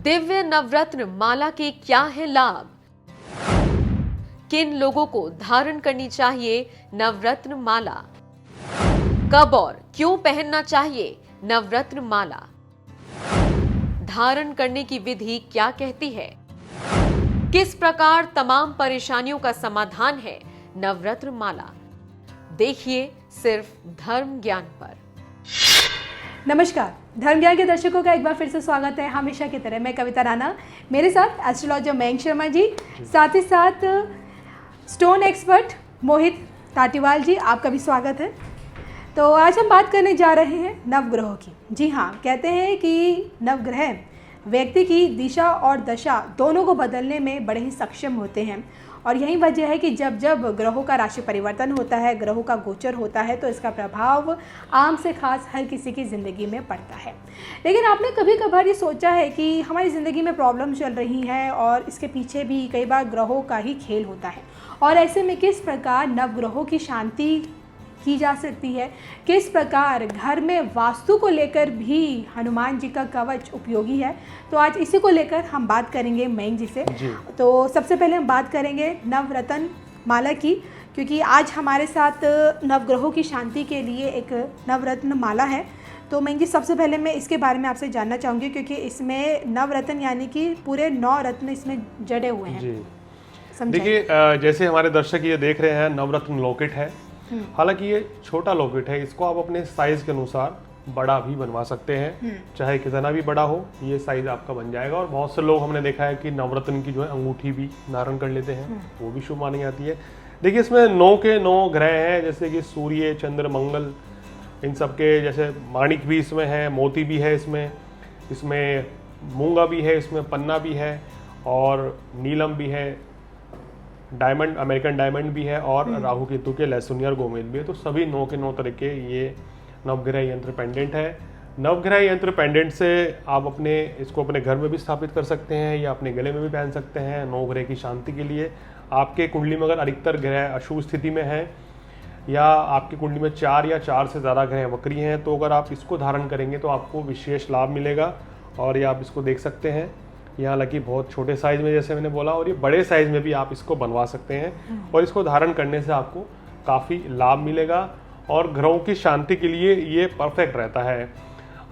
दिव्य नवरत्न माला के क्या है लाभ? किन लोगों को धारण करनी चाहिए नवरत्न माला? कब और क्यों पहनना चाहिए नवरत्न माला? धारण करने की विधि क्या कहती है? किस प्रकार तमाम परेशानियों का समाधान है नवरत्न माला? देखिए सिर्फ धर्म ज्ञान पर। नमस्कार, धर्म ज्ञान के दर्शकों का एक बार फिर से स्वागत है। हमेशा की तरह मैं कविता राणा, मेरे साथ एस्ट्रोलॉजर मयंक शर्मा जी, साथ ही साथ स्टोन एक्सपर्ट मोहित टाटीवाल जी, आपका भी स्वागत है। तो आज हम बात करने जा रहे हैं नवग्रहों की। जी हाँ, कहते हैं कि नवग्रह व्यक्ति की दिशा और दशा दोनों को बदलने में बड़े ही सक्षम होते हैं और यही वजह है कि जब जब ग्रहों का राशि परिवर्तन होता है, ग्रहों का गोचर होता है, तो इसका प्रभाव आम से खास हर किसी की ज़िंदगी में पड़ता है। लेकिन आपने कभी कभार ये सोचा है कि हमारी ज़िंदगी में प्रॉब्लम चल रही हैं और इसके पीछे भी कई बार ग्रहों का ही खेल होता है, और ऐसे में किस प्रकार नवग्रहों की शांति की जा सकती है, किस प्रकार घर में वास्तु को लेकर भी हनुमान जी का कवच उपयोगी है। तो आज इसी को लेकर हम बात करेंगे मयंक जी से। तो सबसे पहले हम बात करेंगे नवरत्न माला की, क्योंकि आज हमारे साथ नवग्रहों की शांति के लिए एक नवरत्न माला है। तो मयंक जी, सबसे पहले मैं इसके बारे में आपसे जानना चाहूँगी, क्योंकि इसमें नवरत्न यानी कि पूरे 9 रत्न इसमें जड़े हुए हैं। देखिए, जैसे हमारे दर्शक ये देख रहे हैं, नवरत्न लॉकेट है। हालांकि ये छोटा लॉकेट है, इसको आप अपने साइज के अनुसार बड़ा भी बनवा सकते हैं। चाहे कितना भी बड़ा हो, ये साइज आपका बन जाएगा। और बहुत से लोग हमने देखा है कि नवरत्न की जो है अंगूठी भी धारण कर लेते हैं, वो भी शुभ मानी जाती है। देखिए, इसमें 9 के 9 ग्रह हैं, जैसे कि सूर्य, चंद्र, मंगल, इन सब के जैसे माणिक भी इसमें है, मोती भी है इसमें मूंगा भी है, इसमें पन्ना भी है और नीलम भी है, डायमंड, अमेरिकन डायमंड भी है और राहु केतु के लहसुनी और गोमेद भी है। तो सभी 9 के 9 तरह के ये नवग्रह यंत्र पेंडेंट है। नवग्रह यंत्र पेंडेंट से आप इसको अपने घर में भी स्थापित कर सकते हैं या अपने गले में भी पहन सकते हैं। 9 ग्रह की शांति के लिए आपके कुंडली में अगर अधिकतर ग्रह अशुभ स्थिति में है या आपकी कुंडली में 4 या 4 से ज़्यादा ग्रह वक्री हैं, तो अगर आप इसको धारण करेंगे तो आपको विशेष लाभ मिलेगा। और ये आप इसको देख सकते हैं, यहाँ हालांकि बहुत छोटे साइज़ में जैसे मैंने बोला, और ये बड़े साइज़ में भी आप इसको बनवा सकते हैं और इसको धारण करने से आपको काफ़ी लाभ मिलेगा और ग्रहों की शांति के लिए ये परफेक्ट रहता है।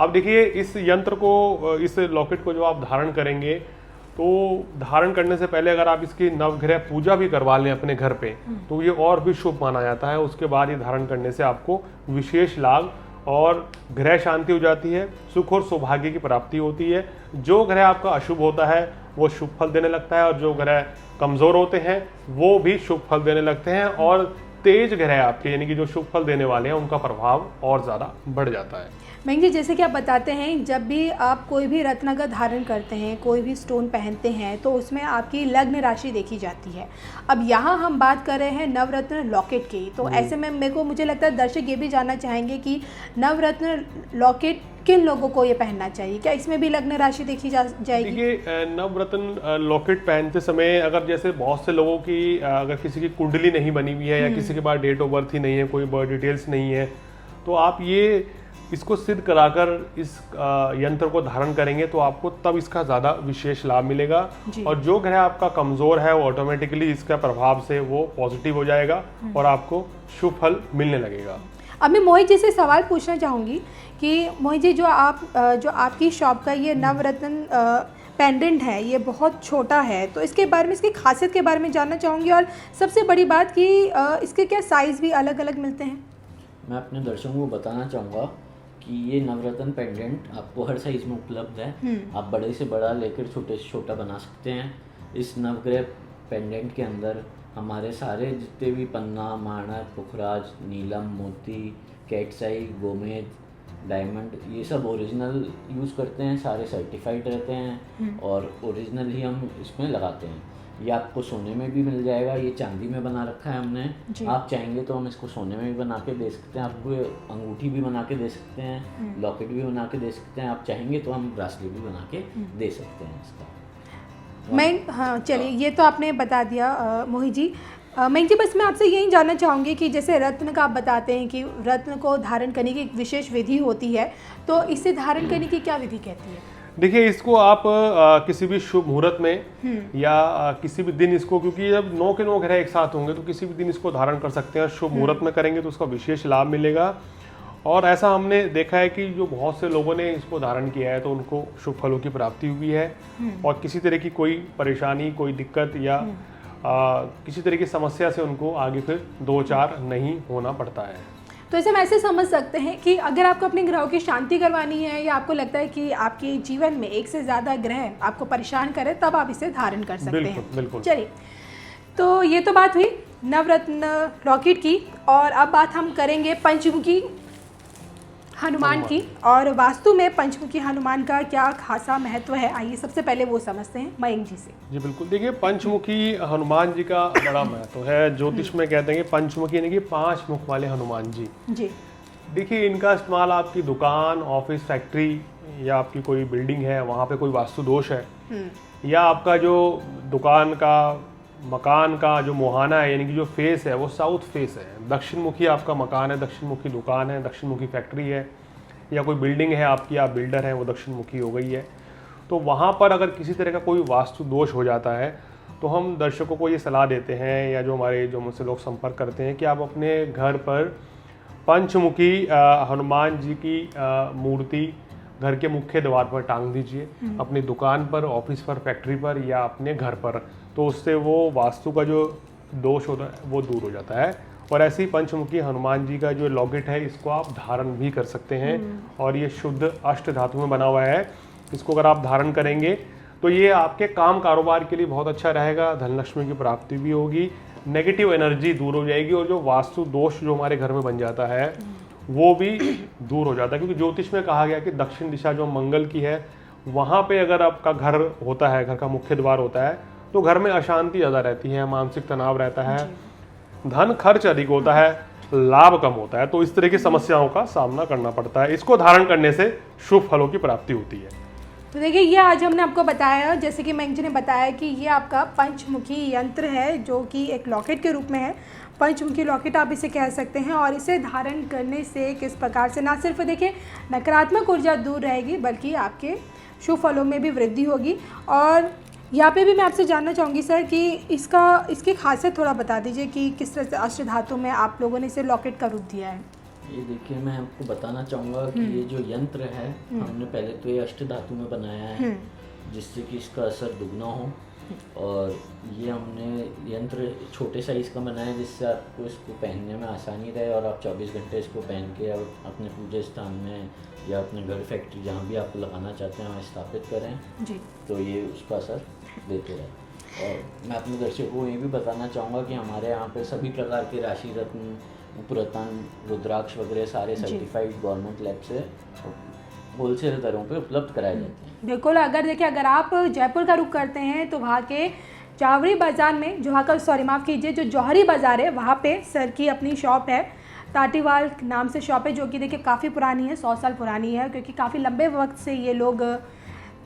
अब देखिए, इस यंत्र को, इस लॉकेट को जो आप धारण करेंगे, तो धारण करने से पहले अगर आप इसकी नवग्रह पूजा भी करवा लें अपने घर पे, तो ये और भी शुभ माना जाता है। उसके बाद ये धारण करने से आपको विशेष लाभ और ग्रह शांति हो जाती है, सुख और सौभाग्य की प्राप्ति होती है। जो ग्रह आपका अशुभ होता है वो शुभ फल देने लगता है और जो ग्रह कमज़ोर होते हैं वो भी शुभ फल देने लगते हैं, और तेज ग्रह आपके यानी कि जो शुभ फल देने वाले हैं उनका प्रभाव और ज़्यादा बढ़ जाता है। मयंक जी, जैसे कि आप बताते हैं, जब भी आप कोई भी रत्न का धारण करते हैं, कोई भी स्टोन पहनते हैं, तो उसमें आपकी लग्न राशि देखी जाती है। अब यहाँ हम बात कर रहे हैं नवरत्न लॉकेट की, तो ऐसे में मुझे लगता है दर्शक ये भी जानना चाहेंगे कि नवरत्न लॉकेट किन लोगों को ये पहनना चाहिए, क्या इसमें भी लग्न राशि देखी जाएगी? देखिए, नवरत्न लॉकेट पहनते समय अगर जैसे बहुत से लोगों की अगर किसी की कुंडली नहीं बनी हुई है या किसी के पास डेट ऑफ बर्थ ही नहीं है, कोई बर्थ डिटेल्स नहीं है, तो आप इसको सिद्ध कराकर इस यंत्र को धारण करेंगे तो आपको तब इसका ज़्यादा विशेष लाभ मिलेगा। और जो ग्रह आपका कमज़ोर है वो ऑटोमेटिकली इसका प्रभाव से वो पॉजिटिव हो जाएगा और आपको शुभ फल मिलने लगेगा। अब मैं मोहित जी से सवाल पूछना चाहूँगी कि मोहित जी, जो आपकी शॉप का ये नवरत्न पेंडेंट है, ये बहुत छोटा है, तो इसके बारे में, इसकी खासियत के बारे में जानना चाहूँगी। और सबसे बड़ी बात कि इसके क्या साइज़ भी अलग अलग मिलते हैं? मैं अपने दर्शकों को बताना चाहूँगा कि ये नवरत्न पेंडेंट आपको हर साइज़ में उपलब्ध है। आप बड़े से बड़ा लेकर छोटे से छोटा बना सकते हैं। इस नवग्रह पेंडेंट के अंदर हमारे सारे जितने भी पन्ना, माणक, पुखराज, नीलम, मोती, कैटसाई, गोमेद, डायमंड, ये सब ओरिजिनल यूज़ करते हैं। सारे सर्टिफाइड रहते हैं और ओरिजिनल ही हम इसमें लगाते हैं। ये आपको सोने में भी मिल जाएगा, ये चांदी में बना रखा है हमने। आप चाहेंगे तो हम इसको सोने में भी बना के दे सकते हैं, आपको अंगूठी भी बना के दे सकते हैं, लॉकेट भी बना के दे सकते हैं। आप चाहेंगे तो हम ब्रासलेट भी बना के दे सकते हैं इसका। हाँ, चलिए, ये तो आपने बता दिया मोहित जी। मयंक जी, बस मैं आपसे यही जानना चाहूँगी कि जैसे रत्न का आप बताते हैं कि रत्न को धारण करने की एक विशेष विधि होती है, तो इसे धारण करने की क्या विधि कहती है? देखिए इसको आप किसी भी शुभ मुहूर्त में या किसी भी दिन इसको, क्योंकि जब 9 के 9 ग्रह एक साथ होंगे तो किसी भी दिन इसको धारण कर सकते हैं। शुभ मुहूर्त में करेंगे तो उसका विशेष लाभ मिलेगा। और ऐसा हमने देखा है कि जो बहुत से लोगों ने इसको धारण किया है तो उनको शुभ फलों की प्राप्ति हुई है और किसी तरह की कोई परेशानी, कोई दिक्कत या किसी तरह की समस्या से उनको आगे फिर 2-4 नहीं होना पड़ता है। तो ऐसे हम ऐसे समझ सकते हैं कि अगर आपको अपने ग्रहों की शांति करवानी है या आपको लगता है कि आपके जीवन में एक से ज़्यादा ग्रह आपको परेशान करे, तब आप इसे धारण कर सकते हैं। बिल्कुल। चलिए, तो ये तो बात हुई नवरत्न लॉकेट की, और अब बात हम करेंगे पंचमुखी हनुमान की। और वास्तु में पंचमुखी हनुमान का क्या खासा महत्व है, आइए सबसे पहले वो समझते हैं मयंक जी से। जी बिल्कुल, देखिए पंचमुखी हनुमान जी का बड़ा महत्व है। ज्योतिष में कहते हैं कि पंचमुखी यानी कि 5 मुख वाले हनुमान जी। देखिए इनका इस्तेमाल आपकी दुकान, ऑफिस, फैक्ट्री या आपकी कोई बिल्डिंग है वहाँ पे कोई वास्तु दोष है, या आपका जो दुकान का, मकान का जो मुहाना है यानी कि जो फेस है वो साउथ फेस है, दक्षिण मुखी आपका मकान है, दक्षिण मुखी दुकान है, दक्षिण मुखी फैक्ट्री है, या कोई बिल्डिंग है आपकी, आप बिल्डर हैं, वो दक्षिण मुखी हो गई है, तो वहाँ पर अगर किसी तरह का कोई वास्तु दोष हो जाता है तो हम दर्शकों को ये सलाह देते हैं, या जो मुझसे लोग संपर्क करते हैं, कि आप अपने घर पर पंचमुखी हनुमान जी की मूर्ति घर के मुख्य द्वार पर टांग दीजिए, अपनी दुकान पर, ऑफिस पर, फैक्ट्री पर या अपने घर पर, तो उससे वो वास्तु का जो दोष होता है वो दूर हो जाता है। और ऐसे ही पंचमुखी हनुमान जी का जो लॉकेट है इसको आप धारण भी कर सकते हैं, और ये शुद्ध अष्ट धातु में बना हुआ है। इसको अगर आप धारण करेंगे तो ये आपके काम कारोबार के लिए बहुत अच्छा रहेगा, धनलक्ष्मी की प्राप्ति भी होगी, नेगेटिव एनर्जी दूर हो जाएगी, और जो वास्तु दोष जो हमारे घर में बन जाता है वो भी दूर हो जाता है। क्योंकि ज्योतिष में कहा गया कि दक्षिण दिशा जो मंगल की है वहाँ पे अगर आपका घर होता है, घर का मुख्य द्वार होता है, तो घर में अशांति ज़्यादा रहती है, मानसिक तनाव रहता है, धन खर्च अधिक होता है, लाभ कम होता है, तो इस तरह की समस्याओं का सामना करना पड़ता है। इसको धारण करने से शुभ फलों की प्राप्ति होती है। तो देखिए ये आज हमने आपको बताया, जैसे कि मयंक जी ने बताया कि ये आपका पंचमुखी यंत्र है जो कि एक लॉकेट के रूप में है। पंचमुखी लॉकेट आप इसे कह सकते हैं, और इसे धारण करने से किस प्रकार से ना सिर्फ देखिए नकारात्मक ऊर्जा दूर रहेगी बल्कि आपके शुभ फलों में भी वृद्धि होगी। और यहाँ पे भी मैं आपसे जानना चाहूँगी सर कि इसकी खासियत थोड़ा बता दीजिए कि किस तरह से अष्ट धातु में आप लोगों ने इसे लॉकेट का रूप दिया है। ये देखिए मैं आपको बताना चाहूँगा कि ये जो यंत्र है हमने पहले तो ये अष्ट धातु में बनाया है जिससे कि इसका असर दुगना हो, और ये हमने यंत्र छोटे साइज़ का बनाया है जिससे आपको इसको पहनने में आसानी रहे, और आप 24 घंटे इसको पहन के अपने पूजे स्थान में या अपने घर, फैक्ट्री, जहाँ भी आप लगाना चाहते हैं वहाँ स्थापित करें जी, तो ये उसका असर देते रहे। और मैं अपने दर्शकों को ये भी बताना चाहूँगा कि हमारे यहाँ पे सभी प्रकार के राशि रत्न, उपरत्न, रुद्राक्ष वगैरह सारे सर्टिफाइड गवर्नमेंट लैब से होलसेल दरों पे उपलब्ध कराए जाते हैं। बिल्कुल, अगर देखिए अगर आप जयपुर का रुख करते हैं तो वहाँ के जौहरी बाज़ार में, जो जौहरी बाज़ार है वहाँ पे सर की अपनी शॉप है, टाटीवाल नाम से शॉप है, जो कि देखिए काफ़ी पुरानी है, 100 साल पुरानी है, क्योंकि काफ़ी लंबे वक्त से ये लोग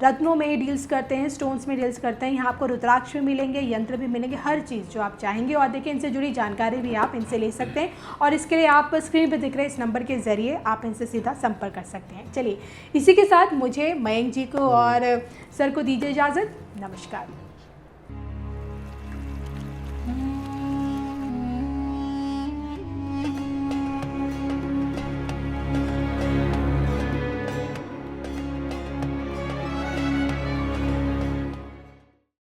रत्नों में डील्स करते हैं, स्टोन्स में डील्स करते हैं। यहाँ आपको रुद्राक्ष भी मिलेंगे, यंत्र भी मिलेंगे, हर चीज़ जो आप चाहेंगे। और देखिए इनसे जुड़ी जानकारी भी आप इनसे ले सकते हैं, और इसके लिए आप स्क्रीन पर दिख रहे इस नंबर के ज़रिए आप इनसे सीधा संपर्क कर सकते हैं। चलिए इसी के साथ मुझे मयंक जी को और सर को दीजिए इजाज़त। नमस्कार।